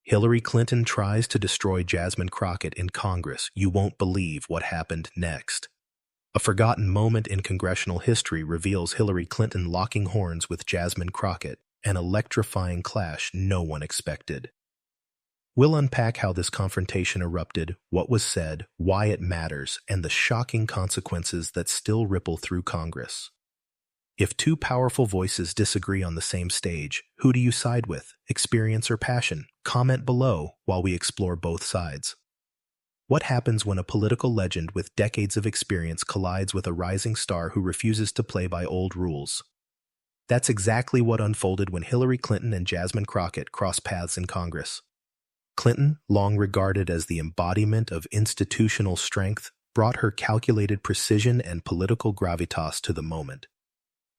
Hillary Clinton tries to destroy Jasmine Crockett in Congress. You won't believe what happened next. A forgotten moment in congressional history reveals Hillary Clinton locking horns with Jasmine Crockett, an electrifying clash no one expected. We'll unpack how this confrontation erupted, what was said, why it matters, and the shocking consequences that still ripple through Congress. If two powerful voices disagree on the same stage, who do you side with, experience or passion? Comment below while we explore both sides. What happens when a political legend with decades of experience collides with a rising star who refuses to play by old rules? That's exactly what unfolded when Hillary Clinton and Jasmine Crockett crossed paths in Congress. Clinton, long regarded as the embodiment of institutional strength, brought her calculated precision and political gravitas to the moment.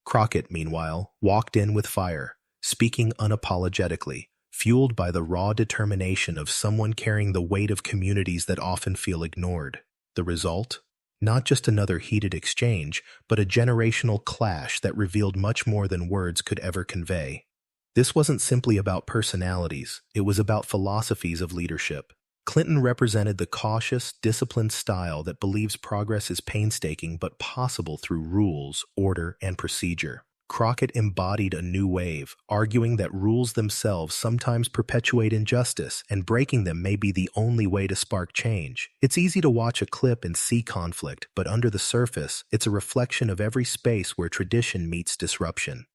Crockett, meanwhile, walked in with fire, speaking unapologetically, fueled by the raw determination of someone carrying the weight of communities that often feel ignored. The result? Not just another heated exchange, but a generational clash that revealed much more than words could ever convey. This wasn't simply about personalities, it was about philosophies of leadership. Clinton represented the cautious, disciplined style that believes progress is painstaking but possible through rules, order, and procedure. Crockett embodied a new wave, arguing that rules themselves sometimes perpetuate injustice, and breaking them may be the only way to spark change. It's easy to watch a clip and see conflict, but under the surface, it's a reflection of every space where tradition meets disruption.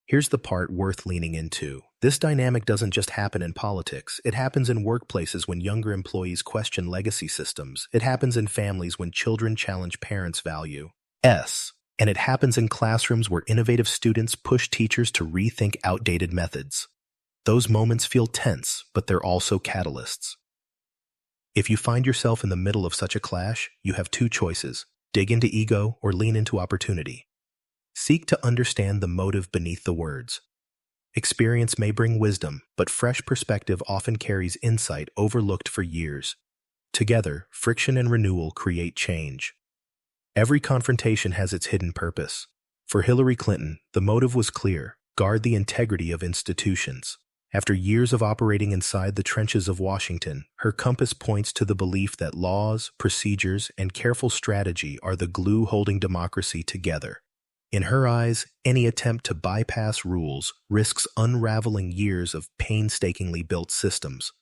Here's the part worth leaning into. This dynamic doesn't just happen in politics. It happens in workplaces when younger employees question legacy systems. It happens in families when children challenge parents' value. And it happens in classrooms where innovative students push teachers to rethink outdated methods. Those moments feel tense, but they're also catalysts. If you find yourself in the middle of such a clash, you have two choices: dig into ego or lean into opportunity. Seek to understand the motive beneath the words. Experience may bring wisdom, but fresh perspective often carries insight overlooked for years. Together, friction and renewal create change. Every confrontation has its hidden purpose. For Hillary Clinton, the motive was clear: guard the integrity of institutions. After years of operating inside the trenches of Washington, her compass points to the belief that laws, procedures, and careful strategy are the glue holding democracy together. In her eyes, any attempt to bypass rules risks unraveling years of painstakingly built systems.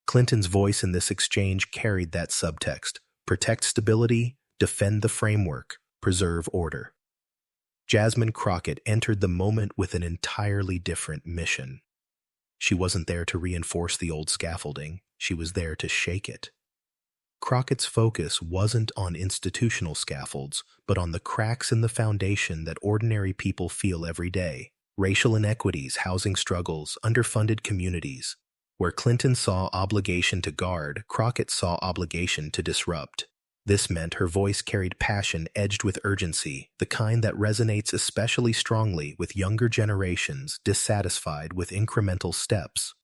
Clinton's voice in this exchange carried that subtext: protect stability, defend the framework, preserve order. Jasmine Crockett entered the moment with an entirely different mission. She wasn't there to reinforce the old scaffolding, she was there to shake it. Crockett's focus wasn't on institutional scaffolds, but on the cracks in the foundation that ordinary people feel every day. Racial inequities, housing struggles, underfunded communities. Where Clinton saw obligation to guard, Crockett saw obligation to disrupt. This meant her voice carried passion edged with urgency, the kind that resonates especially strongly with younger generations dissatisfied with incremental steps.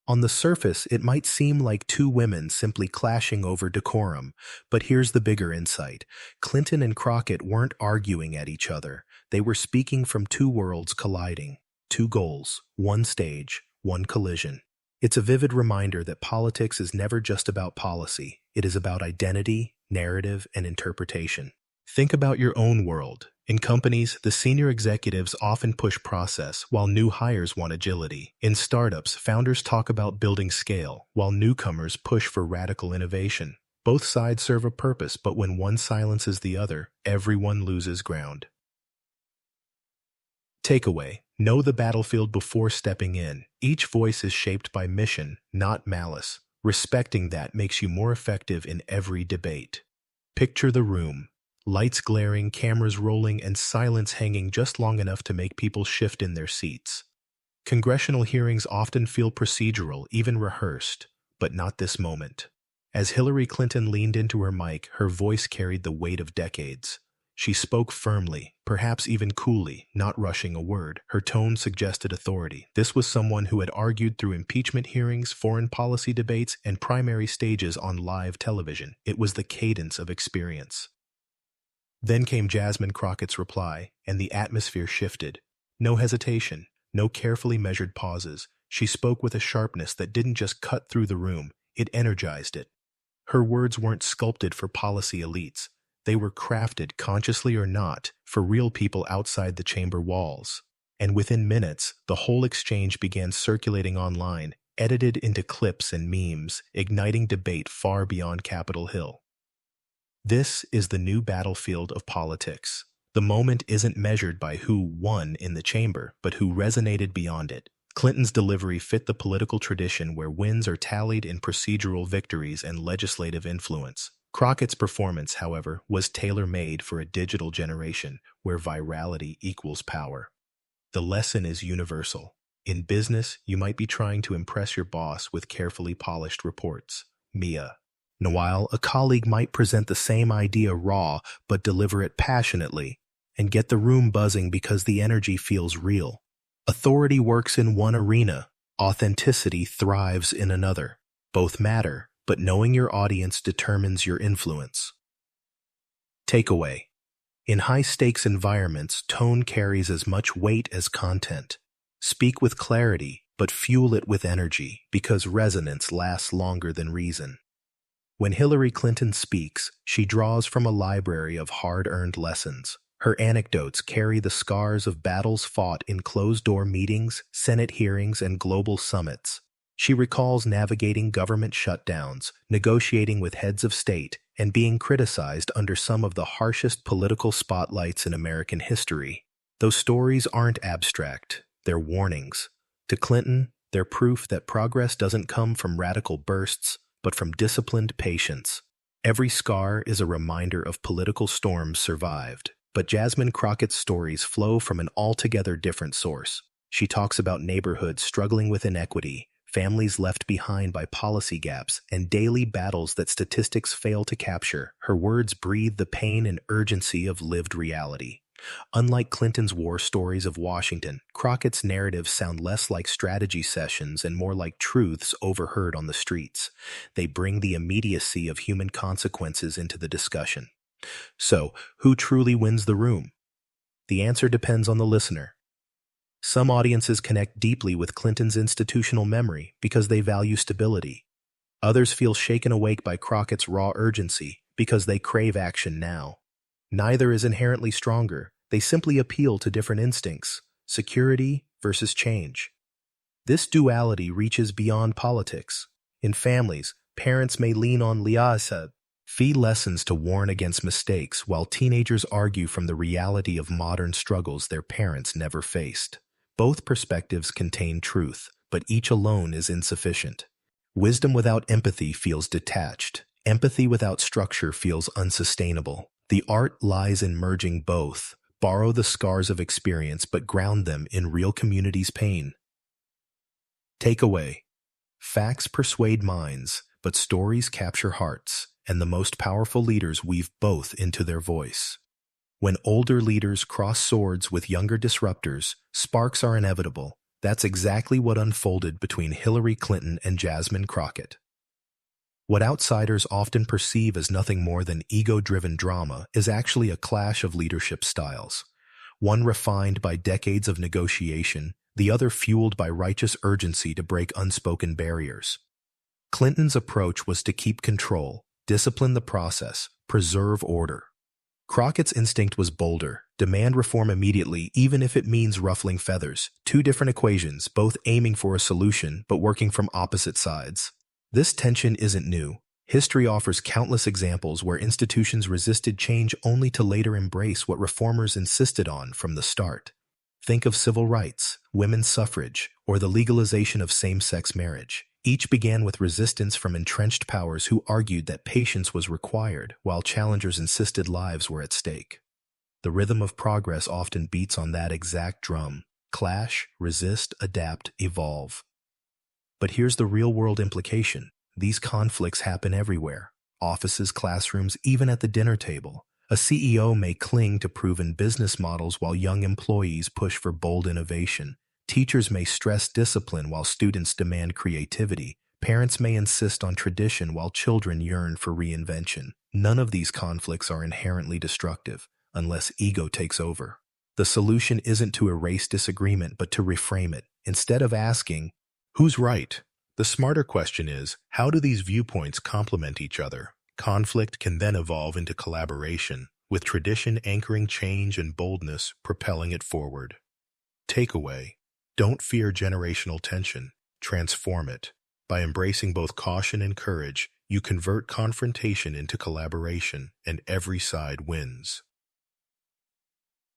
On the surface, it might seem like two women simply clashing over decorum, but here's the bigger insight. Clinton and Crockett weren't arguing at each other. They were speaking from two worlds colliding. Two goals, one stage, one collision. It's a vivid reminder that politics is never just about policy. It is about identity, narrative, and interpretation. Think about your own world. In companies, the senior executives often push process, while new hires want agility. In startups, founders talk about building scale, while newcomers push for radical innovation. Both sides serve a purpose, but when one silences the other, everyone loses ground. Takeaway: know the battlefield before stepping in. Each voice is shaped by mission, not malice. Respecting that makes you more effective in every debate. Picture the room. Lights glaring, cameras rolling, and silence hanging just long enough to make people shift in their seats. Congressional hearings often feel procedural, even rehearsed, but not this moment. As Hillary Clinton leaned into her mic, her voice carried the weight of decades. She spoke firmly, perhaps even coolly, not rushing a word. Her tone suggested authority. This was someone who had argued through impeachment hearings, foreign policy debates, and primary stages on live television. It was the cadence of experience. Then came Jasmine Crockett's reply, and the atmosphere shifted. No hesitation, no carefully measured pauses, She spoke with a sharpness that didn't just cut through the room, it energized it. Her words weren't sculpted for policy elites. They were crafted, consciously or not, for real people outside the chamber walls. And within minutes, the whole exchange began circulating online, edited into clips and memes, igniting debate far beyond Capitol Hill. This is the new battlefield of politics. The moment isn't measured by who won in the chamber, but who resonated beyond it. Clinton's delivery fit the political tradition where wins are tallied in procedural victories and legislative influence. Crockett's performance, however, was tailor-made for a digital generation where virality equals power. The lesson is universal. In business, you might be trying to impress your boss with carefully polished reports. Mia. While a colleague might present the same idea raw but deliver it passionately and get the room buzzing because the energy feels real. Authority works in one arena, authenticity thrives in another. Both matter, but knowing your audience determines your influence. Takeaway. In high-stakes environments, tone carries as much weight as content. Speak with clarity, but fuel it with energy, because resonance lasts longer than reason. When Hillary Clinton speaks, she draws from a library of hard-earned lessons. Her anecdotes carry the scars of battles fought in closed-door meetings, Senate hearings, and global summits. She recalls navigating government shutdowns, negotiating with heads of state, and being criticized under some of the harshest political spotlights in American history. Those stories aren't abstract, they're warnings. To Clinton, they're proof that progress doesn't come from radical bursts, but from disciplined patience. Every scar is a reminder of political storms survived. But Jasmine Crockett's stories flow from an altogether different source. She talks about neighborhoods struggling with inequity, families left behind by policy gaps, and daily battles that statistics fail to capture. Her words breathe the pain and urgency of lived reality. Unlike Clinton's war stories of Washington, Crockett's narratives sound less like strategy sessions and more like truths overheard on the streets. They bring the immediacy of human consequences into the discussion. So, who truly wins the room? The answer depends on the listener. Some audiences connect deeply with Clinton's institutional memory because they value stability. Others feel shaken awake by Crockett's raw urgency because they crave action now. Neither is inherently stronger. They simply appeal to different instincts, security versus change. This duality reaches beyond politics. In families, parents may lean on liasa, fee lessons to warn against mistakes, while teenagers argue from the reality of modern struggles their parents never faced. Both perspectives contain truth, but each alone is insufficient. Wisdom without empathy feels detached. Empathy without structure feels unsustainable. The art lies in merging both. Borrow the scars of experience, but ground them in real communities' pain. Takeaway. Facts persuade minds, but stories capture hearts, and the most powerful leaders weave both into their voice. When older leaders cross swords with younger disruptors, sparks are inevitable. That's exactly what unfolded between Hillary Clinton and Jasmine Crockett. What outsiders often perceive as nothing more than ego-driven drama is actually a clash of leadership styles. One refined by decades of negotiation, the other fueled by righteous urgency to break unspoken barriers. Clinton's approach was to keep control, discipline the process, preserve order. Crockett's instinct was bolder, demand reform immediately even if it means ruffling feathers. Two different equations, both aiming for a solution but working from opposite sides. This tension isn't new. History offers countless examples where institutions resisted change only to later embrace what reformers insisted on from the start. Think of civil rights, women's suffrage, or the legalization of same-sex marriage. Each began with resistance from entrenched powers who argued that patience was required, while challengers insisted lives were at stake. The rhythm of progress often beats on that exact drum. Clash, resist, adapt, evolve. But here's the real-world implication. These conflicts happen everywhere. Offices, classrooms, even at the dinner table. A CEO may cling to proven business models while young employees push for bold innovation. Teachers may stress discipline while students demand creativity. Parents may insist on tradition while children yearn for reinvention. None of these conflicts are inherently destructive, unless ego takes over. The solution isn't to erase disagreement, but to reframe it. Instead of asking, Who's right? The smarter question is, how do these viewpoints complement each other? Conflict can then evolve into collaboration, with tradition anchoring change and boldness propelling it forward. Takeaway: don't fear generational tension, transform it. By embracing both caution and courage, you convert confrontation into collaboration, and every side wins.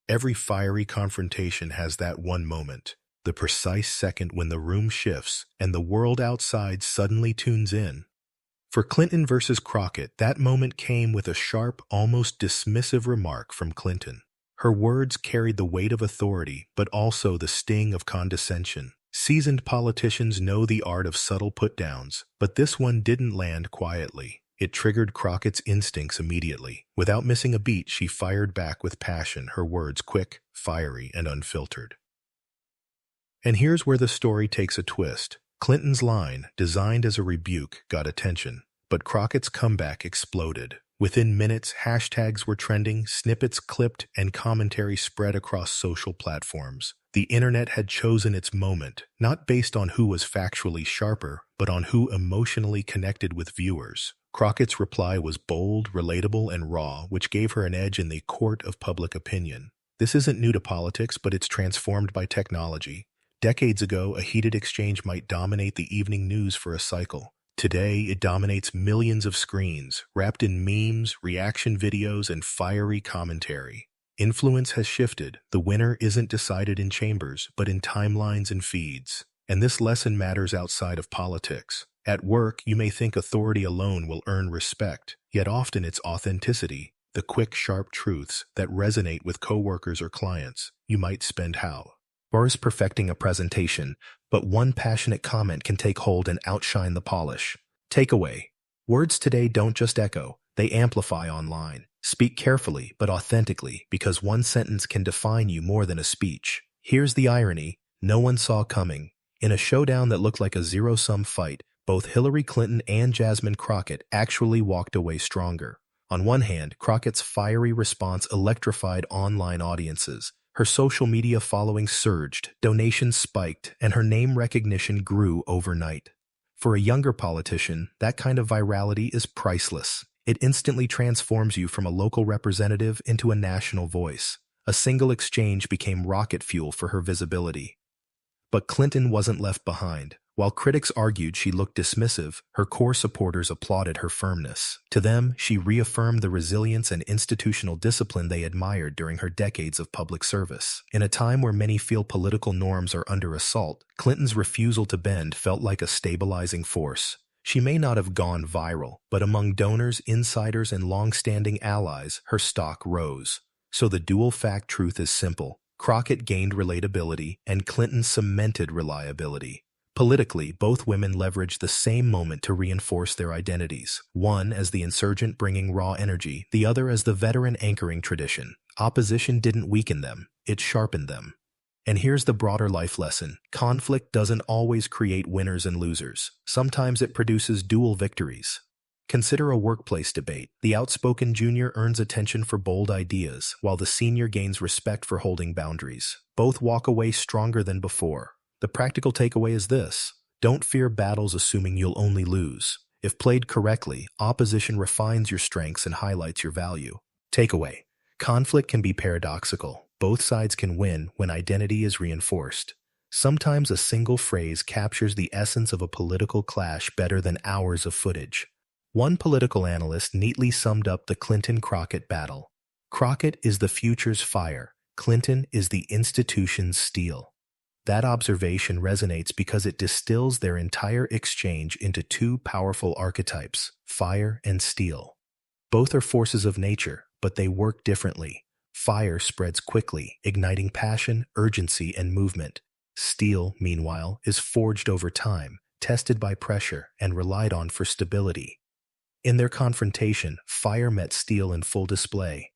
Every fiery confrontation has that one moment, the precise second when the room shifts and the world outside suddenly tunes in. For Clinton versus Crockett, that moment came with a sharp, almost dismissive remark from Clinton. Her words carried the weight of authority, but also the sting of condescension. Seasoned politicians know the art of subtle put-downs, but this one didn't land quietly. It triggered Crockett's instincts immediately. Without missing a beat, she fired back with passion, her words quick, fiery, and unfiltered. And here's where the story takes a twist. Clinton's line, designed as a rebuke, got attention, but Crockett's comeback exploded. Within minutes, hashtags were trending, snippets clipped, and commentary spread across social platforms. The internet had chosen its moment, not based on who was factually sharper, but on who emotionally connected with viewers. Crockett's reply was bold, relatable, and raw, which gave her an edge in the court of public opinion. This isn't new to politics, but it's transformed by technology. Decades ago, a heated exchange might dominate the evening news for a cycle. Today, it dominates millions of screens, wrapped in memes, reaction videos, and fiery commentary. Influence has shifted. The winner isn't decided in chambers, but in timelines and feeds. And this lesson matters outside of politics. At work, you may think authority alone will earn respect, yet often it's authenticity, the quick, sharp truths that resonate with coworkers or clients. You might spend hours perfecting a presentation, but one passionate comment can take hold and outshine the polish. Takeaway: words today don't just echo, they amplify online. Speak carefully but authentically, because one sentence can define you more than a speech. Here's the irony: no one saw coming. In a showdown that looked like a zero-sum fight, both Hillary Clinton and Jasmine Crockett actually walked away stronger. On one hand, Crockett's fiery response electrified online audiences. Her social media following surged, donations spiked, and her name recognition grew overnight. For a younger politician, that kind of virality is priceless. It instantly transforms you from a local representative into a national voice. A single exchange became rocket fuel for her visibility. But Clinton wasn't left behind. While critics argued she looked dismissive, her core supporters applauded her firmness. To them, she reaffirmed the resilience and institutional discipline they admired during her decades of public service. In a time where many feel political norms are under assault, Clinton's refusal to bend felt like a stabilizing force. She may not have gone viral, but among donors, insiders, and long-standing allies, her stock rose. So the dual-fact truth is simple. Crockett gained relatability, and Clinton cemented reliability. Politically, both women leveraged the same moment to reinforce their identities, one as the insurgent bringing raw energy, the other as the veteran anchoring tradition. Opposition didn't weaken them, it sharpened them. And here's the broader life lesson: conflict doesn't always create winners and losers. Sometimes it produces dual victories. Consider a workplace debate. The outspoken junior earns attention for bold ideas, while the senior gains respect for holding boundaries. Both walk away stronger than before. The practical takeaway is this: don't fear battles assuming you'll only lose. If played correctly, opposition refines your strengths and highlights your value. Takeaway: conflict can be paradoxical. Both sides can win when identity is reinforced. Sometimes a single phrase captures the essence of a political clash better than hours of footage. One political analyst neatly summed up the Clinton-Crockett battle. Crockett is the future's fire. Clinton is the institution's steel. That observation resonates because it distills their entire exchange into two powerful archetypes: fire and steel. Both are forces of nature, but they work differently. Fire spreads quickly, igniting passion, urgency, and movement. Steel, meanwhile, is forged over time, tested by pressure, and relied on for stability. In their confrontation, fire met steel in full display.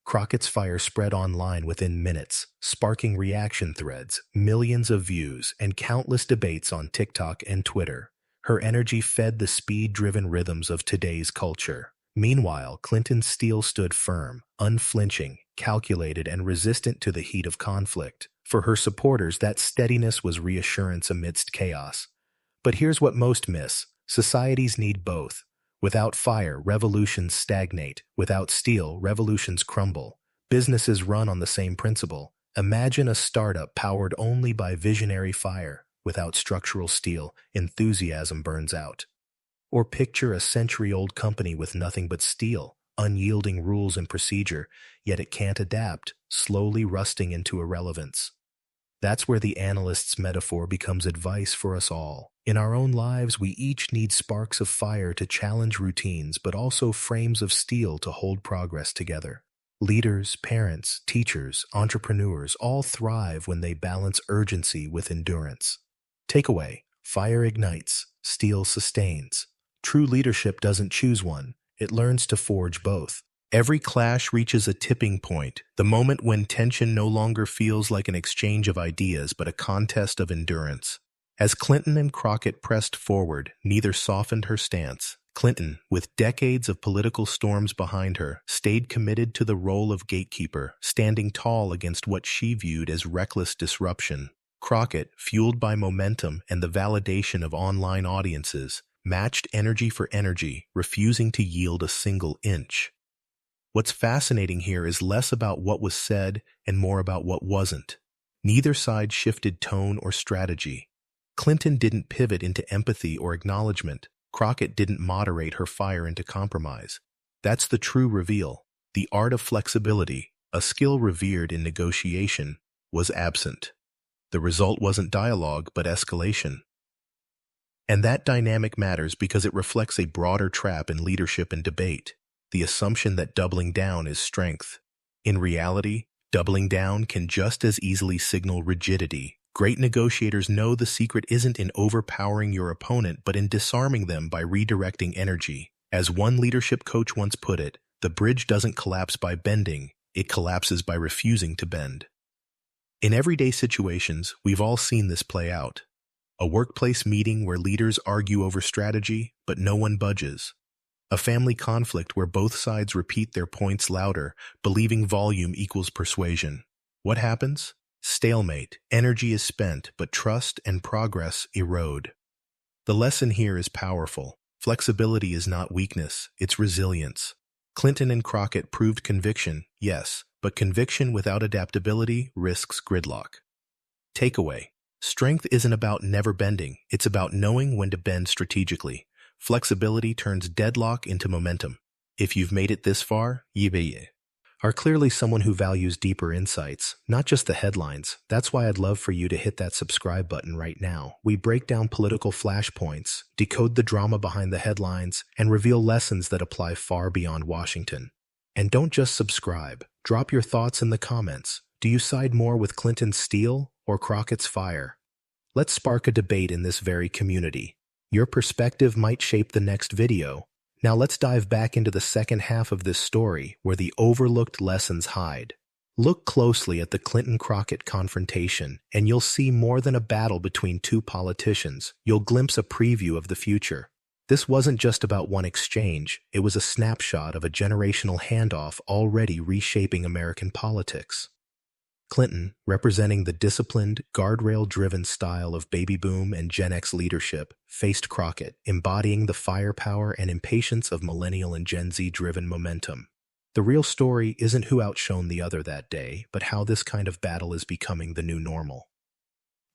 Crockett's fire spread online within minutes, sparking reaction threads, millions of views, and countless debates on TikTok and Twitter. Her energy fed the speed-driven rhythms of today's culture. Meanwhile, Clinton's steel stood firm, unflinching, calculated, and resistant to the heat of conflict. For her supporters, that steadiness was reassurance amidst chaos. But here's what most miss. Societies need both. Without fire, revolutions stagnate. Without steel, revolutions crumble. Businesses run on the same principle. Imagine a startup powered only by visionary fire. Without structural steel, enthusiasm burns out. Or picture a century-old company with nothing but steel, unyielding rules and procedure, yet it can't adapt, slowly rusting into irrelevance. That's where the analyst's metaphor becomes advice for us all. In our own lives, we each need sparks of fire to challenge routines, but also frames of steel to hold progress together. Leaders, parents, teachers, entrepreneurs all thrive when they balance urgency with endurance. Takeaway: fire ignites, steel sustains. True leadership doesn't choose one, it learns to forge both. Every clash reaches a tipping point, the moment when tension no longer feels like an exchange of ideas but a contest of endurance. As Clinton and Crockett pressed forward, neither softened her stance. Clinton, with decades of political storms behind her, stayed committed to the role of gatekeeper, standing tall against what she viewed as reckless disruption. Crockett, fueled by momentum and the validation of online audiences, matched energy for energy, refusing to yield a single inch. What's fascinating here is less about what was said and more about what wasn't. Neither side shifted tone or strategy. Clinton didn't pivot into empathy or acknowledgement. Crockett didn't moderate her fire into compromise. That's the true reveal. The art of flexibility, a skill revered in negotiation, was absent. The result wasn't dialogue, but escalation. And that dynamic matters because it reflects a broader trap in leadership and debate: the assumption that doubling down is strength. In reality, doubling down can just as easily signal rigidity. Great negotiators know the secret isn't in overpowering your opponent, but in disarming them by redirecting energy. As one leadership coach once put it, the bridge doesn't collapse by bending, it collapses by refusing to bend. In everyday situations, we've all seen this play out. A workplace meeting where leaders argue over strategy, but no one budges. A family conflict where both sides repeat their points louder, believing volume equals persuasion. What happens? Stalemate. Energy is spent, but trust and progress erode. The lesson here is powerful. Flexibility is not weakness, it's resilience. Clinton and Crockett proved conviction, yes, but conviction without adaptability risks gridlock. Takeaway: strength isn't about never bending, it's about knowing when to bend strategically. Flexibility turns deadlock into momentum. If you've made it this far, you are clearly someone who values deeper insights, not just the headlines. That's why I'd love for you to hit that subscribe button right now. We break down political flashpoints, decode the drama behind the headlines, and reveal lessons that apply far beyond Washington. And don't just subscribe. Drop your thoughts in the comments. Do you side more with Clinton's steel or Crockett's fire? Let's spark a debate in this very community. Your perspective might shape the next video. Now let's dive back into the second half of this story, where the overlooked lessons hide. Look closely at the Clinton-Crockett confrontation, and you'll see more than a battle between two politicians. You'll glimpse a preview of the future. This wasn't just about one exchange, it was a snapshot of a generational handoff already reshaping American politics. Clinton, representing the disciplined, guardrail-driven style of baby boom and Gen X leadership, faced Crockett, embodying the firepower and impatience of millennial and Gen Z-driven momentum. The real story isn't who outshone the other that day, but how this kind of battle is becoming the new normal.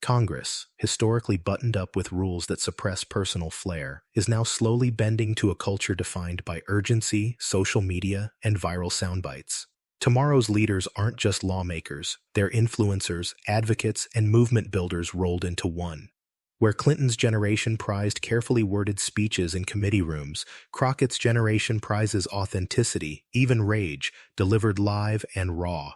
Congress, historically buttoned up with rules that suppress personal flair, is now slowly bending to a culture defined by urgency, social media, and viral soundbites. Tomorrow's leaders aren't just lawmakers, they're influencers, advocates, and movement builders rolled into one. Where Clinton's generation prized carefully worded speeches in committee rooms, Crockett's generation prizes authenticity, even rage, delivered live and raw.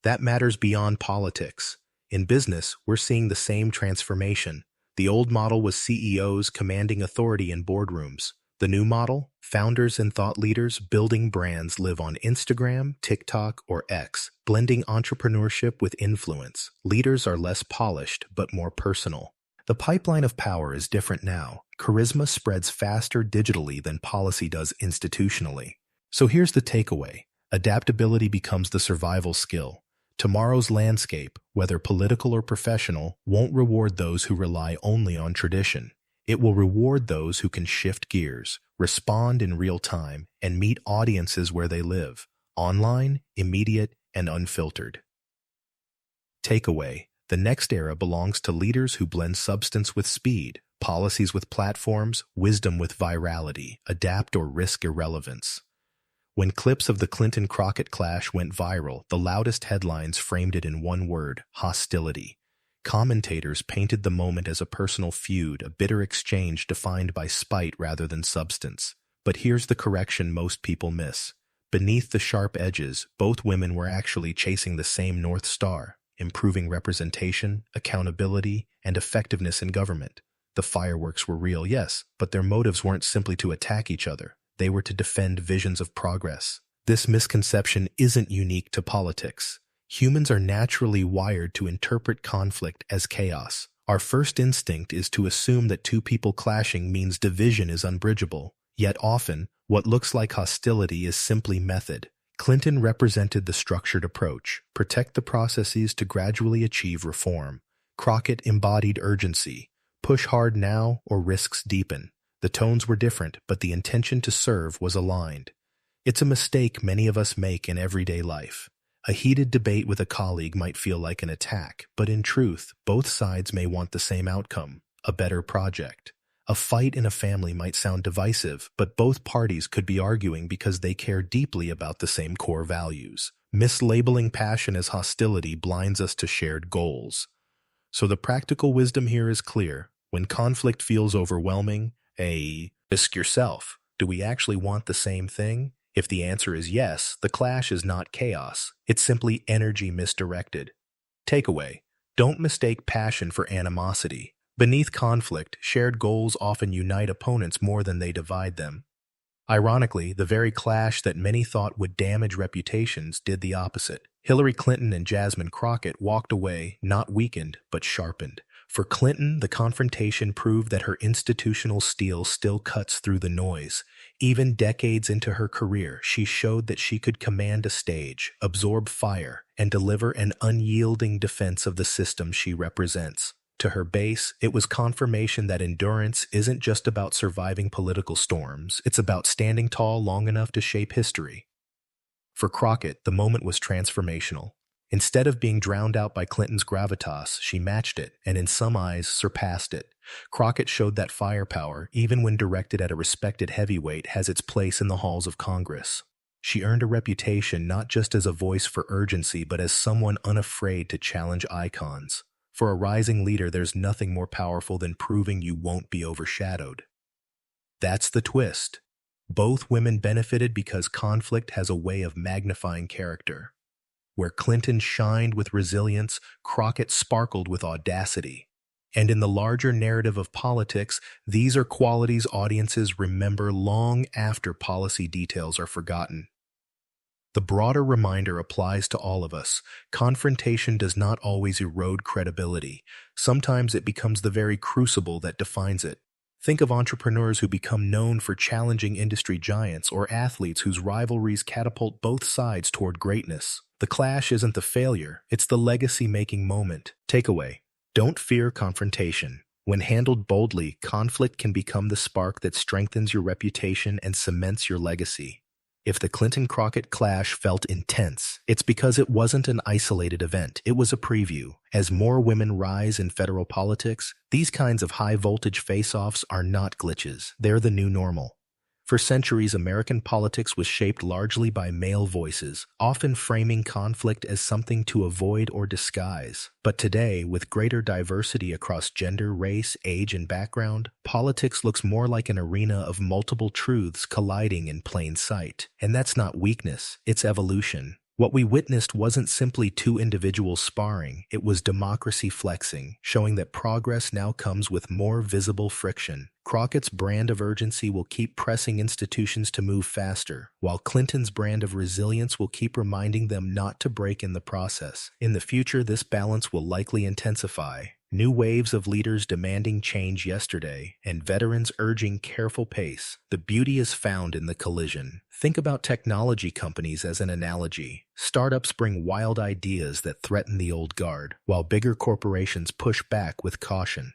That matters beyond politics. In business, we're seeing the same transformation. The old model was CEOs commanding authority in boardrooms. The new model? Founders and thought leaders building brands live on Instagram, TikTok, or X, blending entrepreneurship with influence. Leaders are less polished, but more personal. The pipeline of power is different now. Charisma spreads faster digitally than policy does institutionally. So here's the takeaway. Adaptability becomes the survival skill. Tomorrow's landscape, whether political or professional, won't reward those who rely only on tradition. It will reward those who can shift gears, respond in real time, and meet audiences where they live, online, immediate, and unfiltered. Takeaway: the next era belongs to leaders who blend substance with speed, policies with platforms, wisdom with virality, adapt or risk irrelevance. When clips of the Clinton-Crockett clash went viral, the loudest headlines framed it in one word: hostility. Commentators painted the moment as a personal feud, a bitter exchange defined by spite rather than substance. But here's the correction most people miss. Beneath the sharp edges, both women were actually chasing the same North Star: improving representation, accountability, and effectiveness in government. The fireworks were real, yes, but their motives weren't simply to attack each other. They were to defend visions of progress. This misconception isn't unique to politics. Humans are naturally wired to interpret conflict as chaos. Our first instinct is to assume that two people clashing means division is unbridgeable. Yet often, what looks like hostility is simply method. Clinton represented the structured approach: protect the processes to gradually achieve reform. Crockett embodied urgency: push hard now or risks deepen. The tones were different, but the intention to serve was aligned. It's a mistake many of us make in everyday life. A heated debate with a colleague might feel like an attack, but in truth, both sides may want the same outcome: a better project. A fight in a family might sound divisive, but both parties could be arguing because they care deeply about the same core values. Mislabeling passion as hostility blinds us to shared goals. So the practical wisdom here is clear. When conflict feels overwhelming, ask yourself, do we actually want the same thing? If the answer is yes, the clash is not chaos. It's simply energy misdirected. Takeaway: don't mistake passion for animosity. Beneath conflict, shared goals often unite opponents more than they divide them. Ironically, the very clash that many thought would damage reputations did the opposite. Hillary Clinton and Jasmine Crockett walked away, not weakened, but sharpened. For Clinton, the confrontation proved that her institutional steel still cuts through the noise. Even decades into her career, she showed that she could command a stage, absorb fire, and deliver an unyielding defense of the system she represents. To her base, it was confirmation that endurance isn't just about surviving political storms, it's about standing tall long enough to shape history. For Crockett, the moment was transformational. Instead of being drowned out by Clinton's gravitas, she matched it, and in some eyes, surpassed it. Crockett showed that firepower, even when directed at a respected heavyweight, has its place in the halls of Congress. She earned a reputation not just as a voice for urgency, but as someone unafraid to challenge icons. For a rising leader, there's nothing more powerful than proving you won't be overshadowed. That's the twist. Both women benefited because conflict has a way of magnifying character. Where Clinton shined with resilience, Crockett sparkled with audacity. And in the larger narrative of politics, these are qualities audiences remember long after policy details are forgotten. The broader reminder applies to all of us. Confrontation does not always erode credibility. Sometimes it becomes the very crucible that defines it. Think of entrepreneurs who become known for challenging industry giants, or athletes whose rivalries catapult both sides toward greatness. The clash isn't the failure, it's the legacy-making moment. Takeaway: don't fear confrontation. When handled boldly, conflict can become the spark that strengthens your reputation and cements your legacy. If the Clinton-Crockett clash felt intense, it's because it wasn't an isolated event. It was a preview. As more women rise in federal politics, these kinds of high-voltage face-offs are not glitches. They're the new normal. For centuries, American politics was shaped largely by male voices, often framing conflict as something to avoid or disguise. But today, with greater diversity across gender, race, age, and background, politics looks more like an arena of multiple truths colliding in plain sight. And that's not weakness, it's evolution. What we witnessed wasn't simply two individuals sparring, it was democracy flexing, showing that progress now comes with more visible friction. Crockett's brand of urgency will keep pressing institutions to move faster, while Clinton's brand of resilience will keep reminding them not to break in the process. In the future, this balance will likely intensify. New waves of leaders demanding change yesterday, and veterans urging careful pace. The beauty is found in the collision. Think about technology companies as an analogy. Startups bring wild ideas that threaten the old guard, while bigger corporations push back with caution.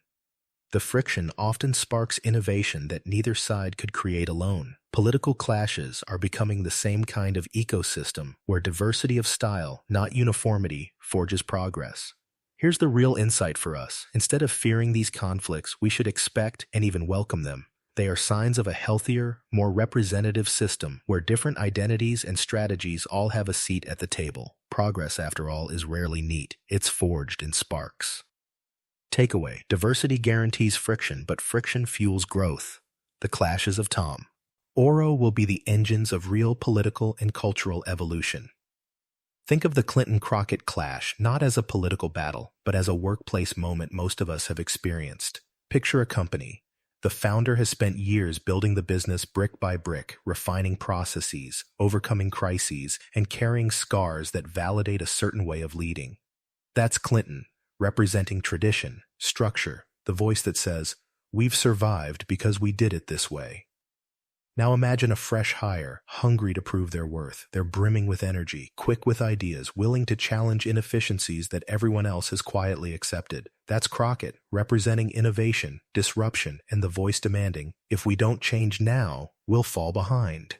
The friction often sparks innovation that neither side could create alone. Political clashes are becoming the same kind of ecosystem where diversity of style, not uniformity, forges progress. Here's the real insight for us. Instead of fearing these conflicts, we should expect and even welcome them. They are signs of a healthier, more representative system where different identities and strategies all have a seat at the table. Progress, after all, is rarely neat. It's forged in sparks. Takeaway: diversity guarantees friction, but friction fuels growth. The clashes of Tom. Oro will be the engines of real political and cultural evolution. Think of the Clinton-Crockett clash not as a political battle, but as a workplace moment most of us have experienced. Picture a company. The founder has spent years building the business brick by brick, refining processes, overcoming crises, and carrying scars that validate a certain way of leading. That's Clinton, representing tradition, structure, the voice that says, "We've survived because we did it this way." Now imagine a fresh hire, hungry to prove their worth. They're brimming with energy, quick with ideas, willing to challenge inefficiencies that everyone else has quietly accepted. That's Crockett, representing innovation, disruption, and the voice demanding, "If we don't change now, we'll fall behind."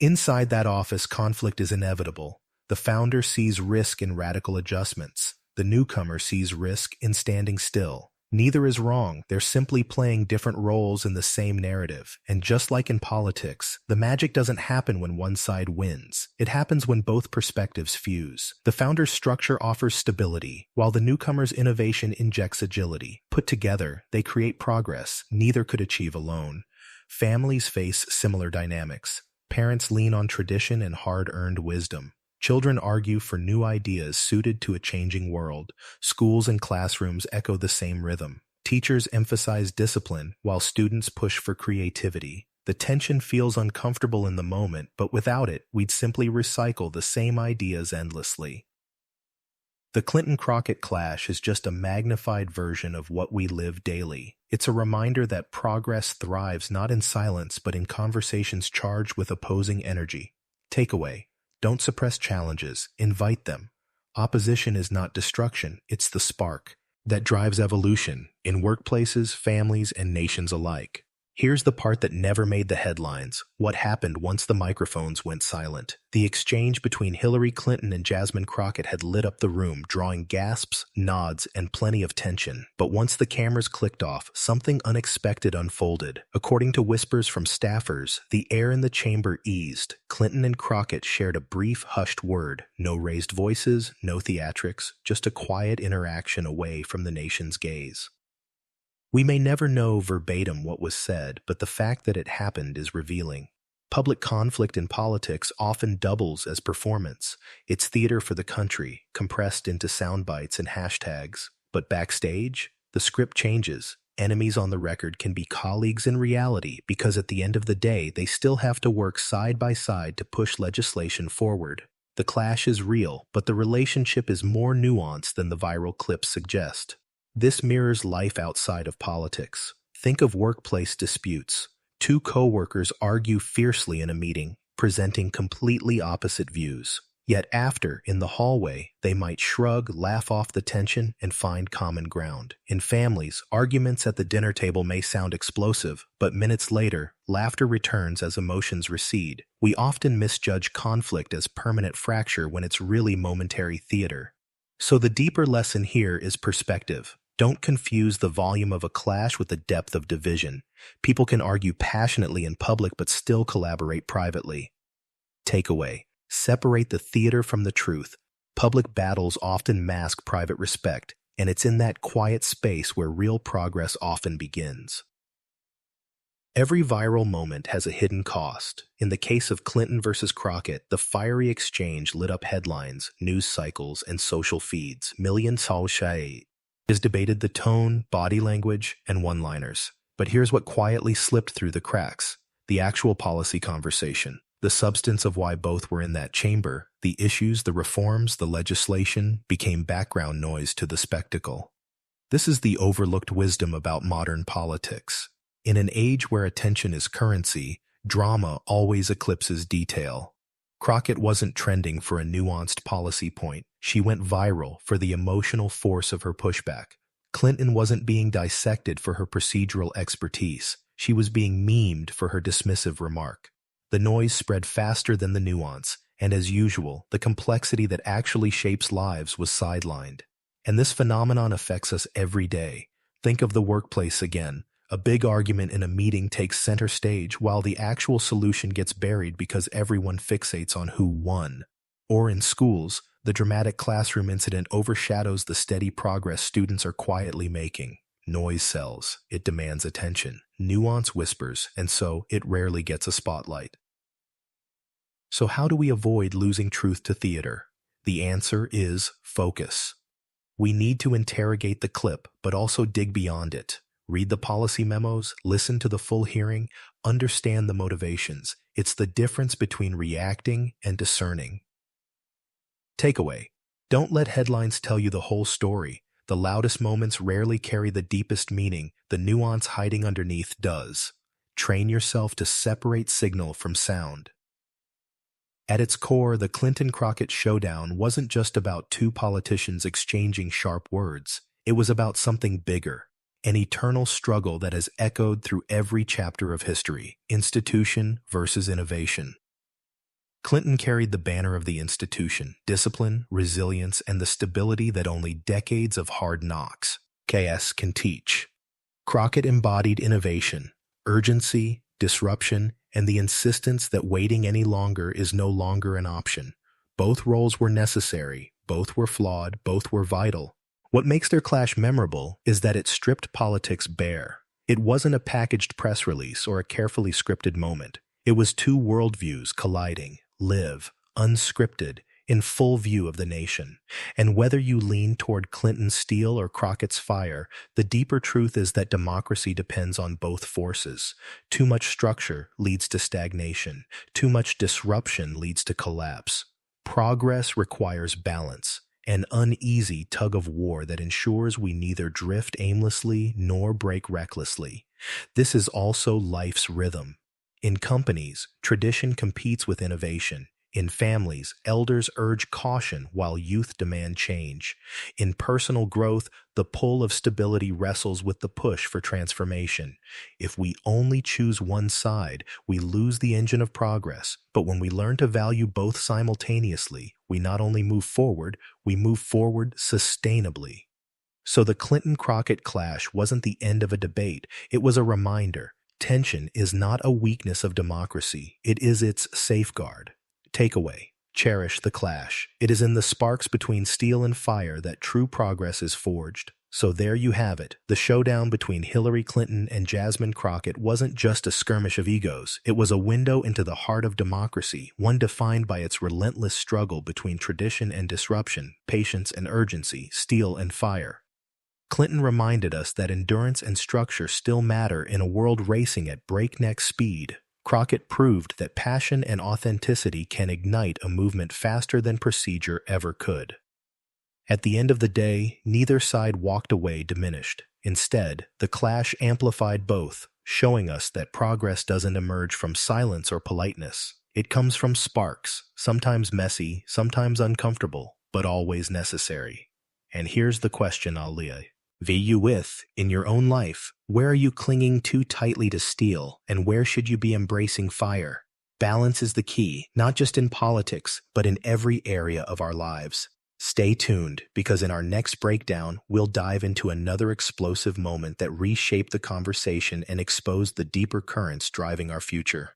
Inside that office, conflict is inevitable. The founder sees risk in radical adjustments. The newcomer sees risk in standing still. Neither is wrong. They're simply playing different roles in the same narrative. And just like in politics, the magic doesn't happen when one side wins. It happens when both perspectives fuse. The founder's structure offers stability, while the newcomer's innovation injects agility. Put together, they create progress neither could achieve alone. Families face similar dynamics. Parents lean on tradition and hard-earned wisdom. Children argue for new ideas suited to a changing world. Schools and classrooms echo the same rhythm. Teachers emphasize discipline, while students push for creativity. The tension feels uncomfortable in the moment, but without it, we'd simply recycle the same ideas endlessly. The Clinton-Crockett clash is just a magnified version of what we live daily. It's a reminder that progress thrives not in silence, but in conversations charged with opposing energy. Takeaway: don't suppress challenges, invite them. Opposition is not destruction, it's the spark that drives evolution in workplaces, families, and nations alike. Here's the part that never made the headlines: what happened once the microphones went silent. The exchange between Hillary Clinton and Jasmine Crockett had lit up the room, drawing gasps, nods, and plenty of tension. But once the cameras clicked off, something unexpected unfolded. According to whispers from staffers, the air in the chamber eased. Clinton and Crockett shared a brief, hushed word. No raised voices, no theatrics, just a quiet interaction away from the nation's gaze. We may never know verbatim what was said, but the fact that it happened is revealing. Public conflict in politics often doubles as performance. It's theater for the country, compressed into sound bites and hashtags. But backstage, the script changes. Enemies on the record can be colleagues in reality because at the end of the day, they still have to work side by side to push legislation forward. The clash is real, but the relationship is more nuanced than the viral clips suggest. This mirrors life outside of politics. Think of workplace disputes. Two co-workers argue fiercely in a meeting, presenting completely opposite views. Yet after, in the hallway, they might shrug, laugh off the tension, and find common ground. In families, arguments at the dinner table may sound explosive, but minutes later, laughter returns as emotions recede. We often misjudge conflict as permanent fracture when it's really momentary theater. So the deeper lesson here is perspective. Don't confuse the volume of a clash with the depth of division. People can argue passionately in public but still collaborate privately. Takeaway: separate the theater from the truth. Public battles often mask private respect, and it's in that quiet space where real progress often begins. Every viral moment has a hidden cost. In the case of Clinton versus Crockett, the fiery exchange lit up headlines, news cycles, and social feeds. Millions has debated the tone, body language, and one-liners. But here's what quietly slipped through the cracks: the actual policy conversation, the substance of why both were in that chamber, the issues, the reforms, the legislation became background noise to the spectacle. This is the overlooked wisdom about modern politics. In an age where attention is currency, drama always eclipses detail. Crockett wasn't trending for a nuanced policy point. She went viral for the emotional force of her pushback. Clinton wasn't being dissected for her procedural expertise. She was being memed for her dismissive remark. The noise spread faster than the nuance, and as usual, the complexity that actually shapes lives was sidelined. And this phenomenon affects us every day. Think of the workplace again. A big argument in a meeting takes center stage while the actual solution gets buried because everyone fixates on who won. Or in schools, the dramatic classroom incident overshadows the steady progress students are quietly making. Noise sells, it demands attention. Nuance whispers, and so it rarely gets a spotlight. So how do we avoid losing truth to theater? The answer is focus. We need to interrogate the clip, but also dig beyond it. Read the policy memos, listen to the full hearing, understand the motivations. It's the difference between reacting and discerning. Takeaway: don't let headlines tell you the whole story. The loudest moments rarely carry the deepest meaning. The nuance hiding underneath does. Train yourself to separate signal from sound. At its core, the Clinton-Crockett showdown wasn't just about two politicians exchanging sharp words. It was about something bigger, an eternal struggle that has echoed through every chapter of history: institution versus innovation. Clinton carried the banner of the institution: discipline, resilience, and the stability that only decades of hard knocks (KS) can teach. Crockett embodied innovation, urgency, disruption, and the insistence that waiting any longer is no longer an option. Both roles were necessary, both were flawed, both were vital. What makes their clash memorable is that it stripped politics bare. It wasn't a packaged press release or a carefully scripted moment. It was two worldviews colliding, live, unscripted, in full view of the nation. And whether you lean toward Clinton's steel or Crockett's fire, the deeper truth is that democracy depends on both forces. Too much structure leads to stagnation. Too much disruption leads to collapse. Progress requires balance, an uneasy tug-of-war that ensures we neither drift aimlessly nor break recklessly. This is also life's rhythm. In companies, tradition competes with innovation. In families, elders urge caution while youth demand change. In personal growth, the pull of stability wrestles with the push for transformation. If we only choose one side, we lose the engine of progress. But when we learn to value both simultaneously, we not only move forward, we move forward sustainably. So the Clinton-Crockett clash wasn't the end of a debate. It was a reminder. Tension is not a weakness of democracy. It is its safeguard. Takeaway: cherish the clash. It is in the sparks between steel and fire that true progress is forged. So there you have it. The showdown between Hillary Clinton and Jasmine Crockett wasn't just a skirmish of egos. It was a window into the heart of democracy, one defined by its relentless struggle between tradition and disruption, patience and urgency, steel and fire. Clinton reminded us that endurance and structure still matter in a world racing at breakneck speed. Crockett proved that passion and authenticity can ignite a movement faster than procedure ever could. At the end of the day, neither side walked away diminished. Instead, the clash amplified both, showing us that progress doesn't emerge from silence or politeness. It comes from sparks, sometimes messy, sometimes uncomfortable, but always necessary. And here's the question I'll leave you with: in your own life, where are you clinging too tightly to steel, and where should you be embracing fire? Balance is the key, not just in politics, but in every area of our lives. Stay tuned, because in our next breakdown, we'll dive into another explosive moment that reshaped the conversation and exposed the deeper currents driving our future.